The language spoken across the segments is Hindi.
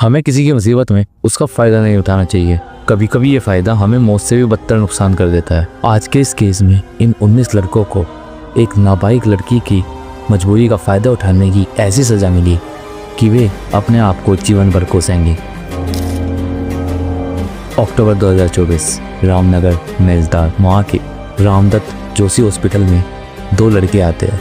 हमें किसी की मुसीबत में उसका फ़ायदा नहीं उठाना चाहिए। कभी कभी ये फ़ायदा हमें मौत से भी बदतर नुकसान कर देता है। आज के इस केस में इन 19 लड़कों को एक नाबालिग लड़की की मजबूरी का फ़ायदा उठाने की ऐसी सज़ा मिली कि वे अपने आप को जीवन भर कोसेंगे। अक्टूबर 2024 रामनगर मेजदार वहाँ के रामदत्त जोशी हॉस्पिटल में 2 लड़के आते हैं।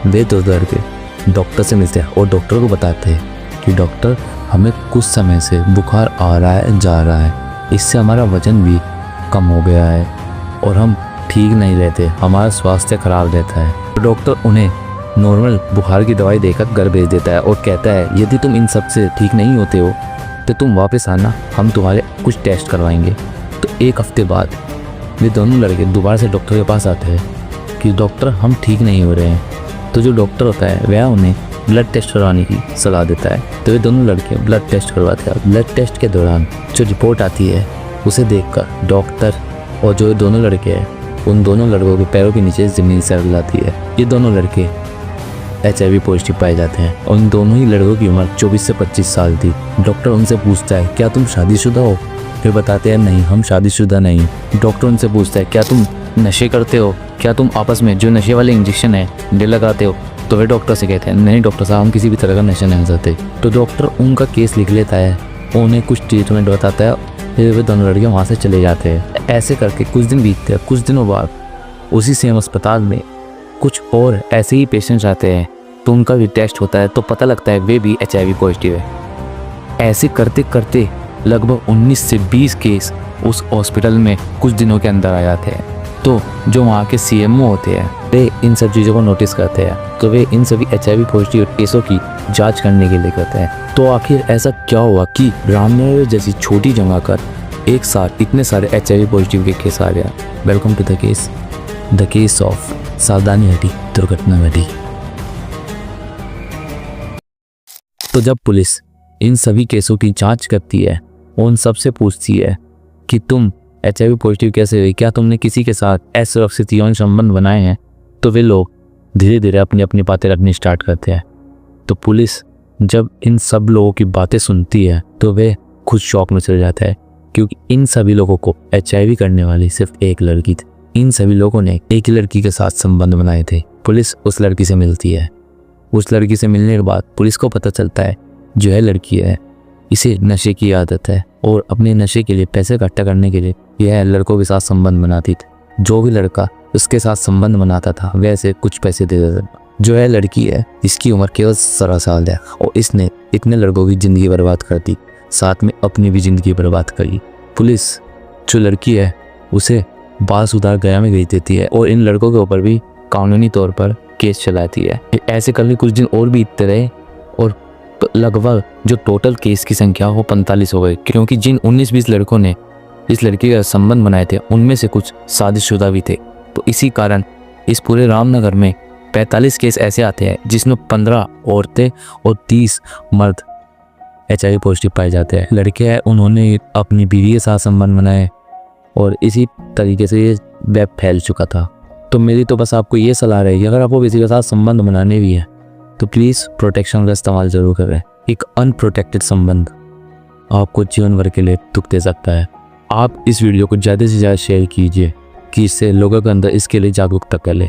वे 2 लड़के डॉक्टर से मिलते हैं और डॉक्टर को बताते हैं कि डॉक्टर, हमें कुछ समय से बुखार आ रहा है, जा रहा है, इससे हमारा वजन भी कम हो गया है और हम ठीक नहीं रहते, हमारा स्वास्थ्य खराब रहता है। तो डॉक्टर उन्हें नॉर्मल बुखार की दवाई देकर घर भेज देता है और कहता है, यदि तुम इन सब से ठीक नहीं होते हो तो तुम वापस आना, हम तुम्हारे कुछ टेस्ट करवाएंगे। तो 1 हफ्ते बाद वे दोनों लड़के दोबारा से डॉक्टर के पास आते हैं कि डॉक्टर, हम ठीक नहीं हो रहे हैं। तो जो डॉक्टर होता है वह उन्हें ब्लड टेस्ट करवाने की सलाह देता है। तो वे दोनों लड़के ब्लड टेस्ट करवाते हैं। ब्लड टेस्ट के दौरान जो रिपोर्ट आती है उसे देखकर डॉक्टर और जो दोनों लड़के हैं उन दोनों लड़कों के पैरों के नीचे ज़मीन से जाती है। ये दोनों लड़के HIV पॉजिटिव पाए जाते हैं और उन दोनों ही लड़कों की उम्र 24 से 25 साल थी। डॉक्टर उनसे पूछता है, क्या तुम शादीशुदा हो? फिर बताते हैं, नहीं, हम शादीशुदा नहीं। डॉक्टर उनसे पूछता है, क्या तुम नशे करते हो? क्या तुम आपस में जो नशे वाले इंजेक्शन है डे लगाते हो? तो वे डॉक्टर से कहते हैं, नहीं डॉक्टर साहब, हम किसी भी तरह का नशा नहीं करते। तो डॉक्टर उनका केस लिख लेता है, उन्हें कुछ ट्रीटमेंट बताता है, फिर वे दोनों लड़के वहाँ से चले जाते हैं। ऐसे करके कुछ दिन बीतते हैं। कुछ दिनों बाद उसी सेम अस्पताल में कुछ और ऐसे ही पेशेंट्स आते हैं, तो उनका भी टेस्ट होता है, तो पता लगता है वे भी HIV पॉजिटिव है। ऐसे करते करते लगभग 19 से 20 केस उस हॉस्पिटल में कुछ दिनों के अंदर आ जाते हैं। तो जो वहाँ के CMO होते हैं वे इन सब चीज़ों को नोटिस करते हैं, तो वे इन सभी HIV पॉजिटिव केसों की जांच करने के लिए कहते हैं। तो आखिर ऐसा क्या हुआ कि रामनगर जैसी छोटी जगह पर एक साथ इतने सारे HIV पॉजिटिव के केस आ गया? Welcome to the case of सावधानी हटी दुर्घटना घटी। तो जब पुलिस इन सभी केसों की जांच करती है, उन सब से पूछती है कि तुम HIV पॉजिटिव कैसे हुई, क्या तुमने किसी के साथ असुरक्षित यौन संबंध बनाए हैं? तो वे लोग धीरे धीरे अपनी अपनी बातें रखनी स्टार्ट करते हैं। तो पुलिस जब इन सब लोगों की बातें सुनती है तो वे खुद शॉक में चले जाता है, क्योंकि इन सभी लोगों को HIV करने वाली सिर्फ एक लड़की थी। इन सभी लोगों ने एक ही लड़की के साथ संबंध बनाए थे। पुलिस उस लड़की से मिलती है। उस लड़की से मिलने के बाद पुलिस को पता चलता है जो है लड़की है, इसे नशे की आदत है और अपने नशे के लिए पैसे इकट्ठा करने के लिए यह लड़कों के साथ संबंध बनाती थी। जो भी लड़का उसके साथ संबंध बनाता था वैसे कुछ पैसे दे देता था। जो है लड़की है, इसकी उम्र केवल 17 साल है और इसने इतने लड़कों की ज़िंदगी बर्बाद कर दी, साथ में अपनी भी ज़िंदगी बर्बाद करी। पुलिस जो लड़की है उसे बाल सुधार गया में भेज देती है और इन लड़कों के ऊपर भी कानूनी तौर पर केस चलाती है। ऐसे करके कुछ दिन और बीतते रहे और लगभग जो टोटल केस की संख्या वो 45 हो गई, क्योंकि जिन 19-20 लड़कों ने इस लड़की का संबंध बनाए थे उनमें से कुछ शादीशुदा भी थे। तो इसी कारण इस पूरे रामनगर में 45 केस ऐसे आते हैं जिसमें 15 औरतें और 30 मर्द HIV पॉजिटिव पाए जाते हैं। लड़के हैं, उन्होंने अपनी बीवी के साथ संबंध बनाए और इसी तरीके से ये वेब फैल चुका था। तो मेरी तो बस आपको ये सलाह रहेगी, अगर आपको किसी के साथ संबंध बनाने भी है तो प्लीज़ प्रोटेक्शन का इस्तेमाल ज़रूर करें। एक अनप्रोटेक्टेड संबंध आपको जीवन भर के लिए दुख दे सकता है। आप इस वीडियो को ज़्यादा से ज़्यादा शेयर कीजिए कि इससे लोगों के अंदर इसके लिए जागरूकता फैले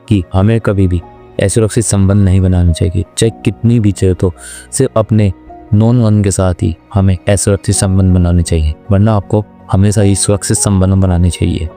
कि हमें कभी भी असुरक्षित संबंध नहीं बनाना चाहिए। चाहे कितनी भी जरूरत हो, सिर्फ अपने नॉन वन के साथ ही हमें असुरक्षित संबंध बनाने चाहिए, वरना आपको हमेशा ही सुरक्षित संबंध बनाने चाहिए।